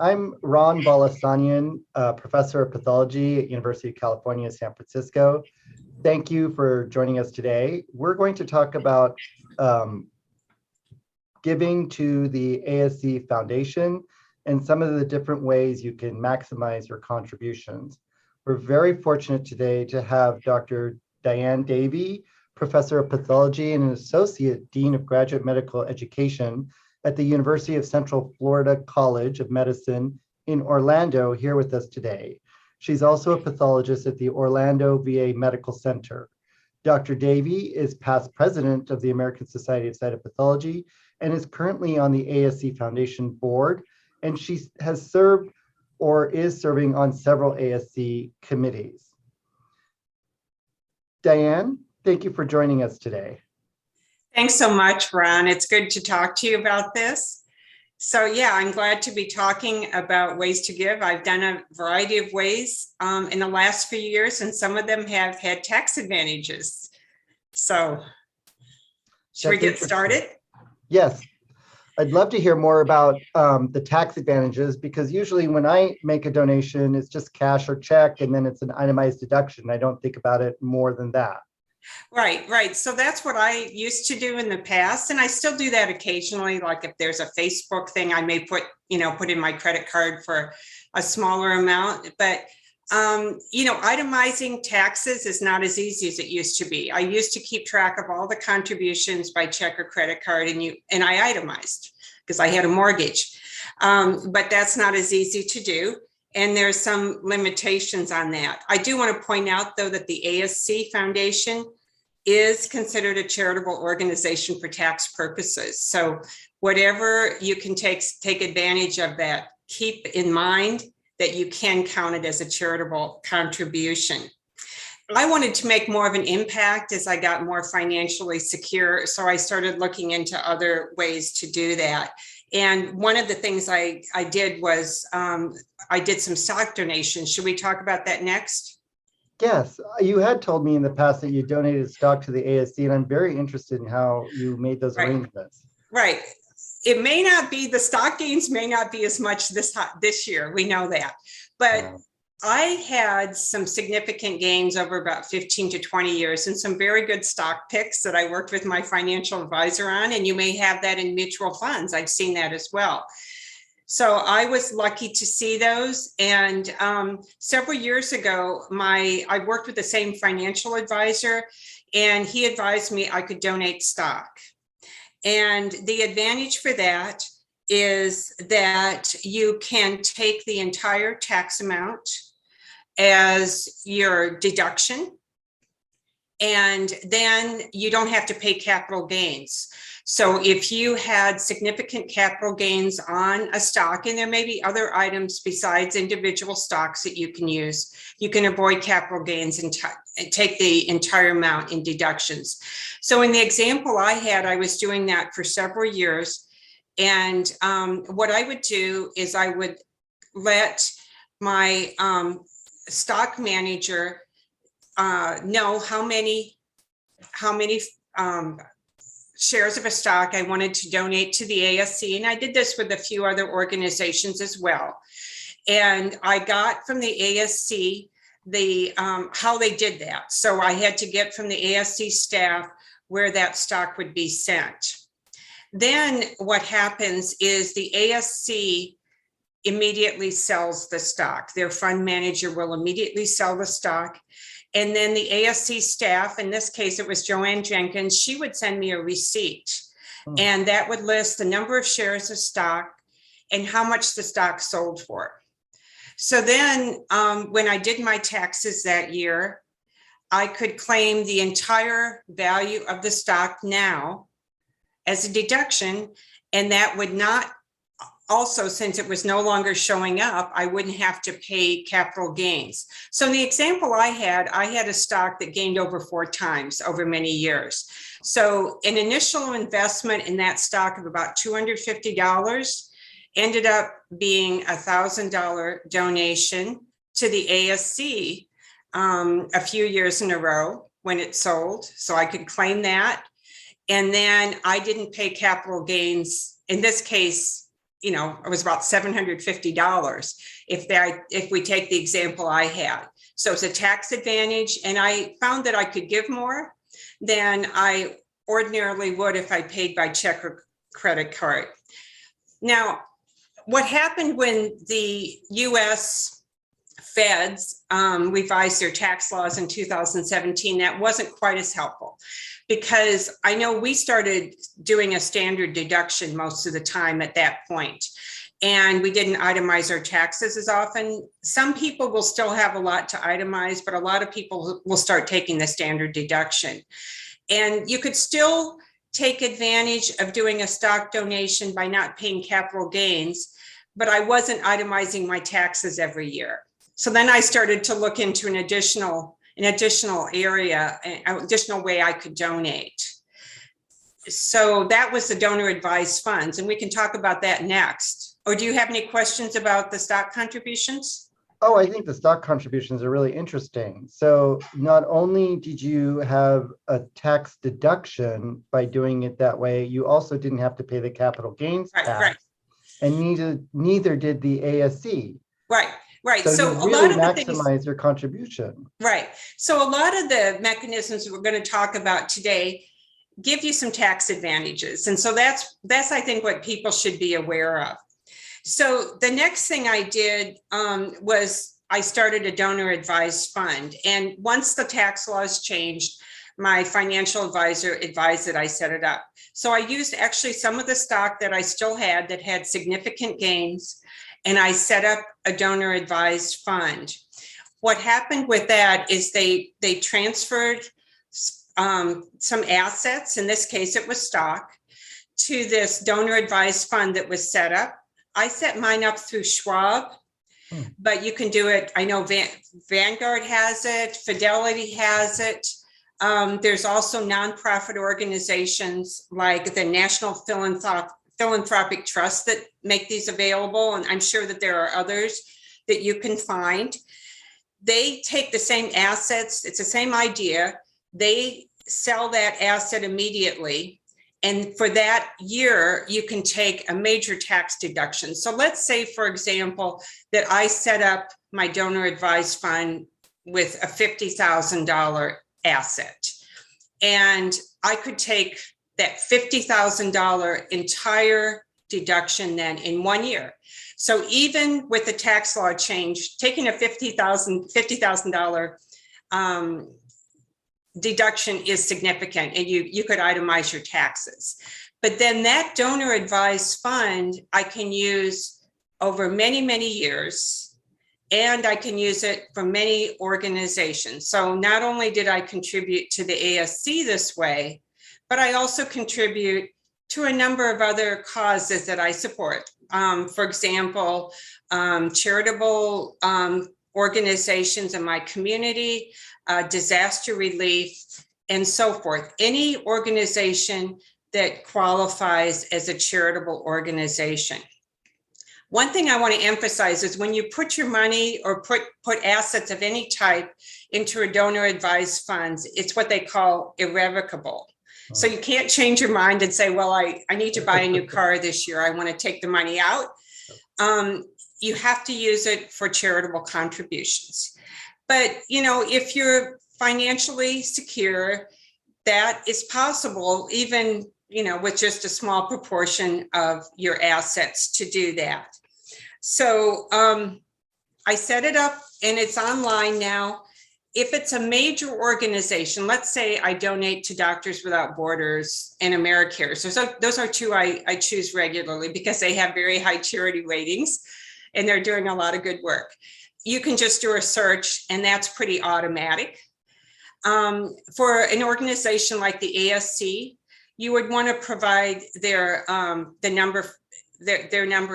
I'm Ron Balasanian, professor of pathology at University of California, San Francisco. Thank you for joining us today. We're going to talk about giving to the ASC Foundation and some of the different ways you can maximize your contributions. We're very fortunate today to have Dr. Diane Davey, professor of pathology and an associate dean of graduate medical education at the University of Central Florida College of Medicine in Orlando, here with us today. She's also a pathologist at the Orlando VA Medical Center. Dr. Davey is past president of the American Society of Cytopathology and is currently on the ASC Foundation board, and she has served or is serving on several ASC committees. Diane, thank you for joining us today. Thanks so much, Ron. It's good to talk to you about this. So yeah, I'm glad to be talking about ways to give. I've done a variety of ways in the last few years, and some of them have had tax advantages. So should we get started? Yes, I'd love to hear more about the tax advantages, because usually when I make a donation, it's just cash or check, and then it's an itemized deduction. I don't think about it more than that. Right. So that's what I used to do in the past. And I still do that occasionally. Like if there's a Facebook thing, I may put in my credit card for a smaller amount. But, itemizing taxes is not as easy as it used to be. I used to keep track of all the contributions by check or credit card, and I itemized because I had a mortgage. But that's not as easy to do. And there's some limitations on that. I do want to point out, though, that the ASC Foundation is considered a charitable organization for tax purposes. So whatever you can take advantage of that, keep in mind that you can count it as a charitable contribution. I wanted to make more of an impact as I got more financially secure. So I started looking into other ways to do that. And one of the things I did was I did some stock donations. Should we talk about that next? Yes, you had told me in the past that you donated stock to the ASC, and I'm very interested in how you made those arrangements. Right. It may not be, the stock gains may not be as much this year. We know that. But I had some significant gains over about 15 to 20 years and some very good stock picks that I worked with my financial advisor on. And you may have that in mutual funds. I've seen that as well. So I was lucky to see those. And several years ago, I worked with the same financial advisor, and he advised me I could donate stock. And the advantage for that is that you can take the entire tax amount as your deduction, and then you don't have to pay capital gains. So if you had significant capital gains on a stock, and there may be other items besides individual stocks that you can use, you can avoid capital gains and take the entire amount in deductions. So in the example I had, I was doing that for several years. And what I would do is I would let my stock manager know how many shares of a stock I wanted to donate to the ASC. And I did this with a few other organizations as well. And I got from the ASC how they did that. So I had to get from the ASC staff where that stock would be sent. Then what happens is the ASC immediately sells the stock. Their fund manager will immediately sell the stock. And then the ASC staff, in this case, it was Joanne Jenkins, she would send me a receipt. And that would list the number of shares of stock and how much the stock sold for. So then when I did my taxes that year, I could claim the entire value of the stock now as a deduction. And that would not, also, since it was no longer showing up, I wouldn't have to pay capital gains. So in the example I had a stock that gained over 4 times over many years. So an initial investment in that stock of about $250 ended up being a $1,000 donation to the ASC a few years in a row when it sold. So I could claim that. And then I didn't pay capital gains. In this case, it was about $750 if we take the example I had. So it's a tax advantage, and I found that I could give more than I ordinarily would if I paid by check or credit card. Now, what happened when the US feds revised their tax laws in 2017, that wasn't quite as helpful, because I know we started doing a standard deduction most of the time at that point, and we didn't itemize our taxes as often. Some people will still have a lot to itemize, but a lot of people will start taking the standard deduction. And you could still take advantage of doing a stock donation by not paying capital gains, but I wasn't itemizing my taxes every year. So then I started to look into an additional area, an additional way I could donate. So that was the donor advised funds, and we can talk about that next. Or do you have any questions about the stock contributions? Oh, I think the stock contributions are really interesting. So not only did you have a tax deduction by doing it that way, you also didn't have to pay the capital gains tax, right. And neither did the ASC. Right. So you a really lot of the maximize your contribution. Right. So a lot of the mechanisms we're going to talk about today give you some tax advantages. And so that's I think what people should be aware of. So the next thing I did was I started a donor advised fund. And once the tax laws changed, my financial advisor advised that I set it up. So I used actually some of the stock that I still had that had significant gains, and I set up a donor advised fund. What happened with that is they transferred some assets, in this case it was stock, to this donor advised fund that was set up. I set mine up through Schwab, but you can do it. I know Vanguard has it, Fidelity has it. There's also nonprofit organizations like the National Philanthropic Trust that make these available, and I'm sure that there are others that you can find. They take the same assets, it's the same idea. They sell that asset immediately, and for that year, you can take a major tax deduction. So let's say, for example, that I set up my donor advised fund with a $50,000 asset, and I could take that $50,000 entire deduction then in 1 year. So even with the tax law change, taking a $50,000 deduction is significant, and you could itemize your taxes. But then that donor advised fund, I can use over many, many years, and I can use it for many organizations. So not only did I contribute to the ASC this way, but I also contribute to a number of other causes that I support. For example, charitable organizations in my community, disaster relief, and so forth. Any organization that qualifies as a charitable organization. One thing I want to emphasize is when you put your money or put assets of any type into a donor advised funds, it's what they call irrevocable. So you can't change your mind and say, well, I need to buy a new car this year. I want to take the money out. You have to use it for charitable contributions. But, if you're financially secure, that is possible, even, with just a small proportion of your assets to do that. So I set it up, and it's online now. If it's a major organization, let's say I donate to Doctors Without Borders and AmeriCare. So those are two I choose regularly because they have very high charity ratings and they're doing a lot of good work. You can just do a search, and that's pretty automatic. For an organization like the ASC, you would want to provide their number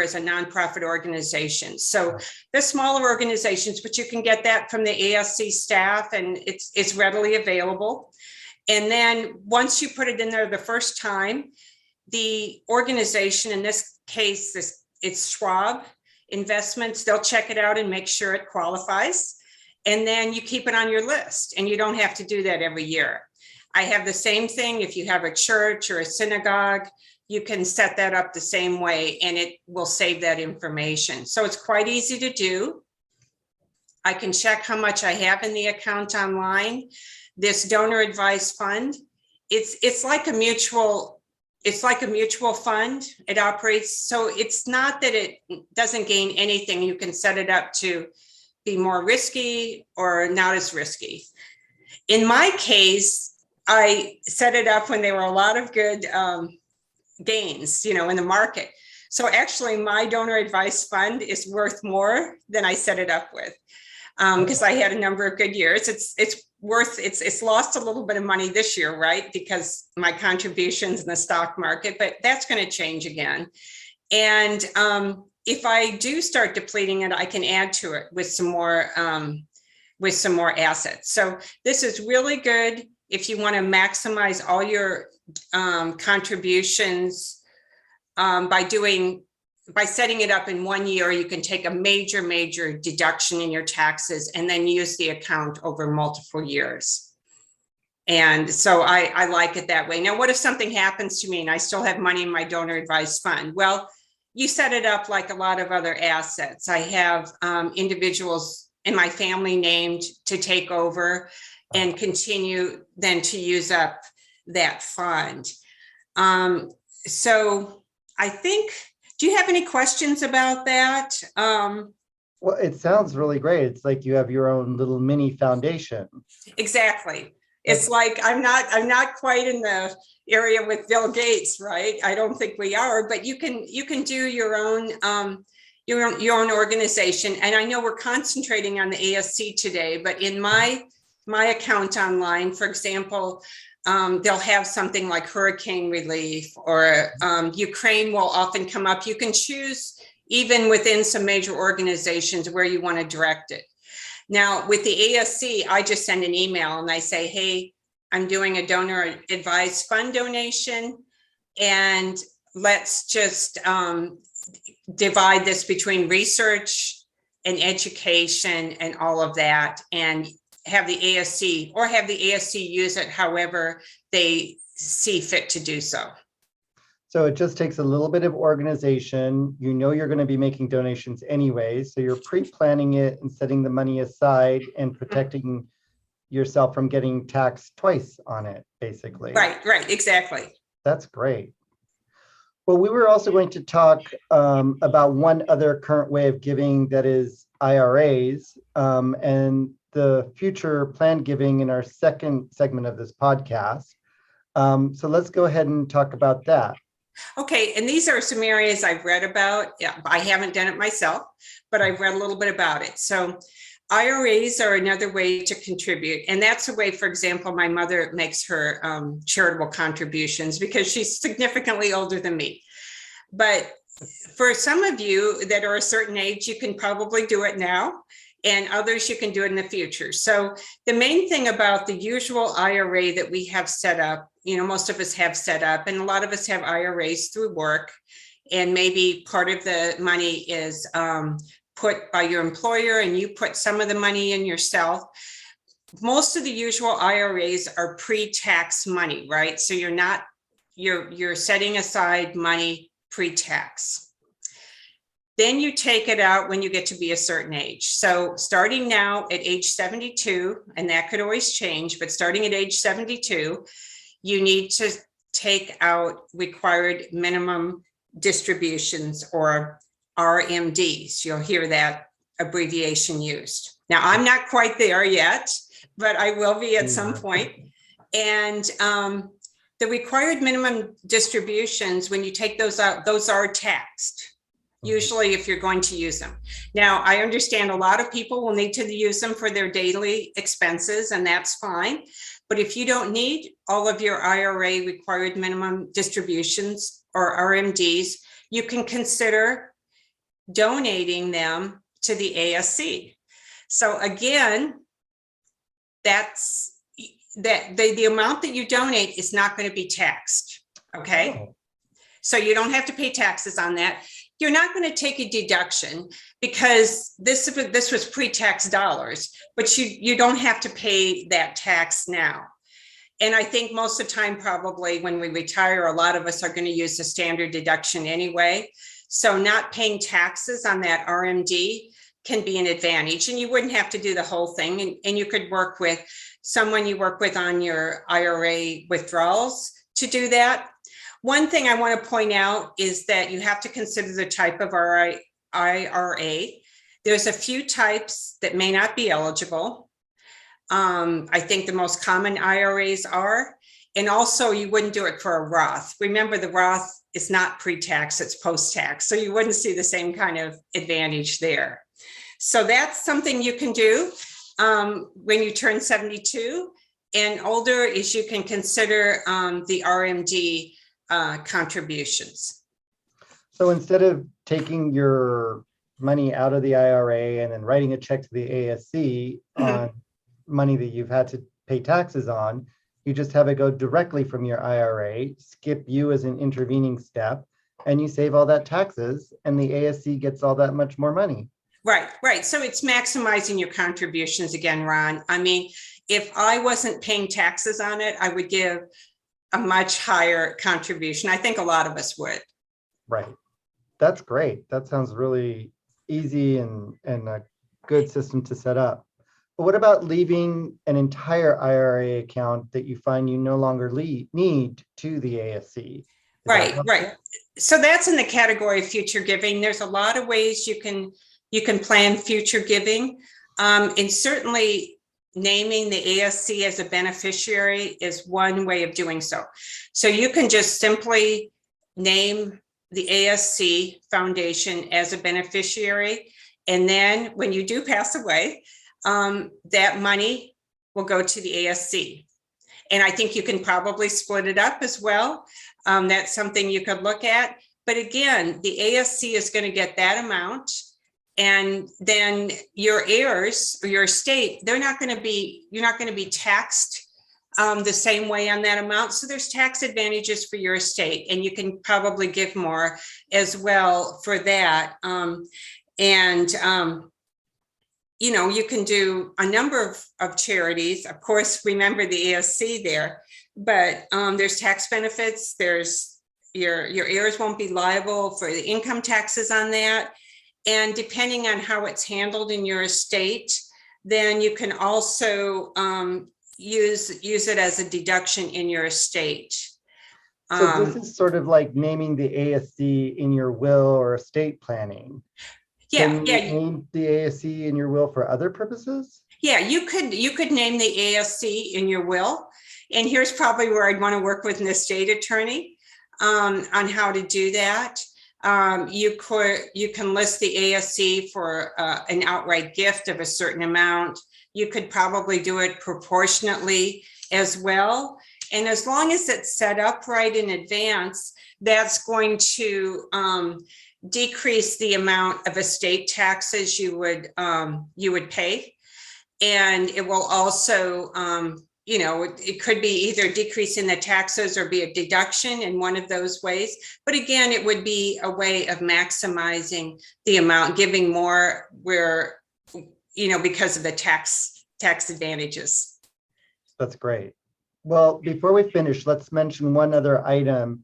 as a nonprofit organization. So the smaller organizations, but you can get that from the ASC staff, and it's readily available. And then once you put it in there the first time, the organization, in this case, it's Schwab Investments, they'll check it out and make sure it qualifies. And then you keep it on your list, and you don't have to do that every year. I have the same thing if you have a church or a synagogue. you can set that up the same way and it will save that information. So it's quite easy to do. I can check how much I have in the account online. This donor advised fund, it's like a mutual fund. It operates, so it's not that it doesn't gain anything. You can set it up to be more risky or not as risky. In my case, I set it up when there were a lot of good gains, in the market. So actually my donor advised fund is worth more than I set it up with, because I had a number of good years. It's lost a little bit of money this year, right? Because my contributions in the stock market, but that's going to change again. And if I do start depleting it, I can add to it with some more assets. So this is really good if you want to maximize all your contributions by setting it up in 1 year. You can take a major deduction in your taxes and then use the account over multiple years. And so I like it that way. Now, what if something happens to me and I still have money in my donor advised fund? Well, you set it up like a lot of other assets. I have individuals in my family named to take over and continue then to use up that fund. So I think, do you have any questions about that? Well, it sounds really great. It's like you have your own little mini foundation. Exactly. It's like I'm not quite in the area with Bill Gates, right? I don't think we are, but you can do your own organization. And I know we're concentrating on the ASC today, but in my account online, for example, they'll have something like hurricane relief, or Ukraine will often come up. You can choose even within some major organizations where you want to direct it. Now with the ASC, I just send an email and I say, hey, I'm doing a donor advised fund donation, and let's just divide this between research and education and all of that, and have the ASC use it however they see fit to do so. So it just takes a little bit of organization. You're going to be making donations anyway, so you're pre-planning it and setting the money aside and protecting yourself from getting taxed twice on it, basically. Right, exactly. That's great. Well, we were also going to talk about one other current way of giving, that is IRAs, and the future planned giving in our second segment of this podcast. So let's go ahead and talk about that. Okay, and these are some areas I've read about. Yeah, I haven't done it myself, but I've read a little bit about it. So IRAs are another way to contribute. And that's a way, for example, my mother makes her charitable contributions because she's significantly older than me. But for some of you that are a certain age, you can probably do it now, and others you can do it in the future. So the main thing about the usual IRA that we have set up, most of us have set up, and a lot of us have IRAs through work, and maybe part of the money is put by your employer and you put some of the money in yourself. Most of the usual IRAs are pre-tax money, right? So you're setting aside money pre-tax. Then you take it out when you get to be a certain age. So starting now at age 72, and that could always change, but starting at age 72, you need to take out required minimum distributions, or RMDs. You'll hear that abbreviation used. Now, I'm not quite there yet, but I will be at some point. And the required minimum distributions, when you take those out, those are taxed, usually if you're going to use them. Now, I understand a lot of people will need to use them for their daily expenses, and that's fine. But if you don't need all of your IRA required minimum distributions, or RMDs, you can consider donating them to the ASC. So again, that's the amount that you donate is not going to be taxed. Okay. Oh. So you don't have to pay taxes on that. You're not going to take a deduction because this was pre-tax dollars, but you don't have to pay that tax now. And I think most of the time, probably when we retire, a lot of us are going to use the standard deduction anyway. So not paying taxes on that RMD can be an advantage, and you wouldn't have to do the whole thing. And you could work with someone you work with on your IRA withdrawals to do that. One thing I want to point out is that you have to consider the type of IRA. There's a few types that may not be eligible. I think the most common IRAs are, and also you wouldn't do it for a Roth. Remember, the Roth is not pre-tax, it's post-tax. So you wouldn't see the same kind of advantage there. So that's something you can do when you turn 72 and older, is you can consider the RMD contributions. So instead of taking your money out of the IRA and then writing a check to the ASC on money that you've had to pay taxes on, you just have it go directly from your IRA, skip you as an intervening step, and you save all that taxes, and the ASC gets all that much more money. Right, right. So it's maximizing your contributions again, Ron. I mean, if I wasn't paying taxes on it, I would give a much higher contribution. I think a lot of us would. Right. That's great. That sounds really easy and a good system to set up. But what about leaving an entire IRA account that you find you no longer need to the ASC? Right, right. So that's in the category of future giving. There's a lot of ways you can plan future giving. And certainly naming the ASC as a beneficiary is one way of doing so. So you can just simply name the ASC Foundation as a beneficiary. And then when you do pass away, that money will go to the ASC. And I think you can probably split it up as well. That's something you could look at. But again, the ASC is going to get that amount. And then your heirs or your estate, you're not going to be taxed the same way on that amount. So there's tax advantages for your estate, and you can probably give more as well for that. You can do a number of charities. Of course, remember the ASC there, but there's tax benefits. There's your heirs won't be liable for the income taxes on that. And depending on how it's handled in your estate, then you can also use it as a deduction in your estate. So this is sort of like naming the ASC in your will or estate planning. Yeah, Can you name the ASC in your will for other purposes? Yeah, you could name the ASC in your will. And here's probably where I'd want to work with an estate attorney on how to do that. You can list the ASC for an outright gift of a certain amount. You could probably do it proportionately as well. And as long as it's set up right in advance, that's going to decrease the amount of estate taxes you would pay. And it will also, it could be either decreasing the taxes or be a deduction in one of those ways. But again, it would be a way of maximizing the amount, giving more where, because of the tax advantages. That's great. Well, before we finish, let's mention one other item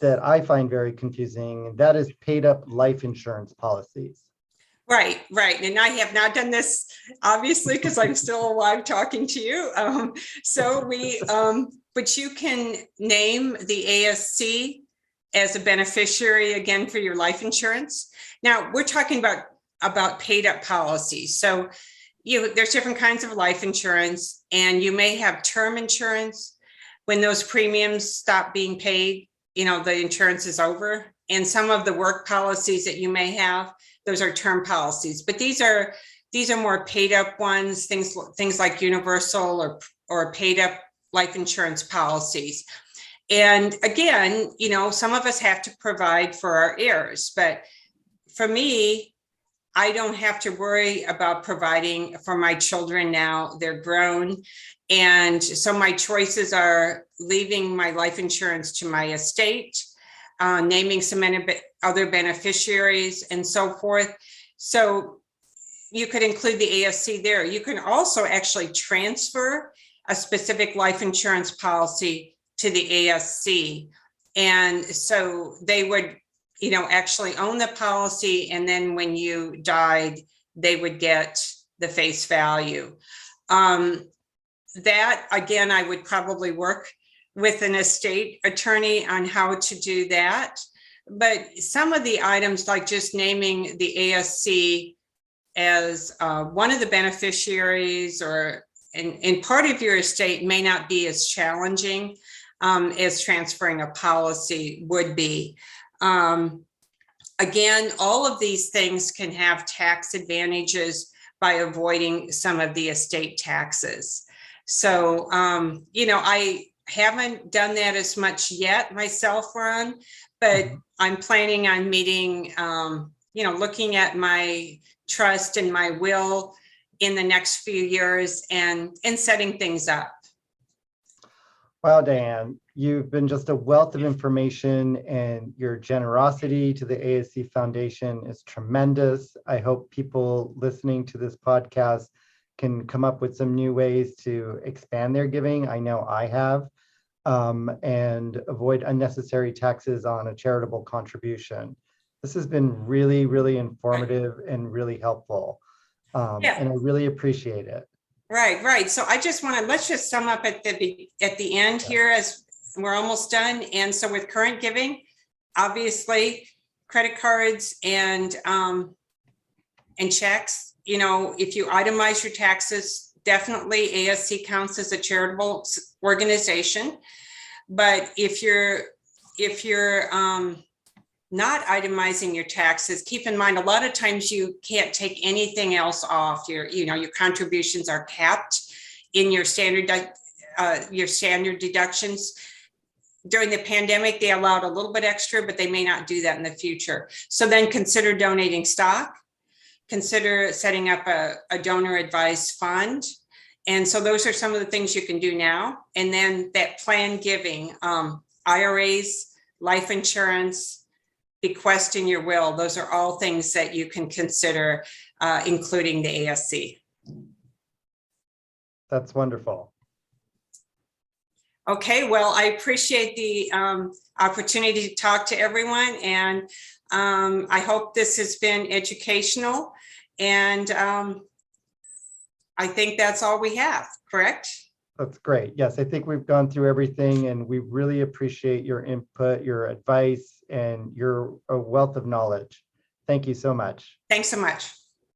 that I find very confusing, and that is paid up life insurance policies. Right. And I have not done this, obviously, because I'm still alive talking to you. But you can name the ASC as a beneficiary again for your life insurance. Now we're talking about paid up policies. So there's different kinds of life insurance, and you may have term insurance. When those premiums stop being paid, the insurance is over. And some of the work policies that you may have, those are term policies, but these are more paid up ones, things like universal or paid up life insurance policies. And again, some of us have to provide for our heirs, but for me, I don't have to worry about providing for my children now. They're grown. And so my choices are leaving my life insurance to my estate, naming some other beneficiaries and so forth. So you could include the ASC there. You can also actually transfer a specific life insurance policy to the ASC. And so they would, actually own the policy. And then when you died, they would get the face value. That, again, I would probably work with an estate attorney on how to do that. But some of the items, like just naming the ASC as one of the beneficiaries or in part of your estate, may not be as challenging as transferring a policy would be. Again, all of these things can have tax advantages by avoiding some of the estate taxes. So, I haven't done that as much yet myself, Ron, but I'm planning on meeting, looking at my trust and my will in the next few years and setting things up. Wow, Diane, you've been just a wealth of information, and your generosity to the ASC Foundation is tremendous. I hope people listening to this podcast can come up with some new ways to expand their giving. I know I have, and avoid unnecessary taxes on a charitable contribution. This has been really, really informative and really helpful. And I really appreciate it. Right. So I just let's just sum up at the end here, as we're almost done. And so with current giving, obviously credit cards and checks, if you itemize your taxes, definitely ASC counts as a charitable organization. But if you're not itemizing your taxes, keep in mind, a lot of times you can't take anything else off. Your contributions are capped in your standard deductions. During the pandemic, they allowed a little bit extra, but they may not do that in the future. So then consider donating stock, consider setting up a donor advised fund. And so those are some of the things you can do now. And then that planned giving, IRAs, life insurance, bequest in your will, those are all things that you can consider, including the ASC. That's wonderful. Okay, well, I appreciate the opportunity to talk to everyone, and I hope this has been educational, and I think that's all we have, correct? That's great. Yes, I think we've gone through everything, and we really appreciate your input, your advice, and your wealth of knowledge. Thank you so much. Thanks so much.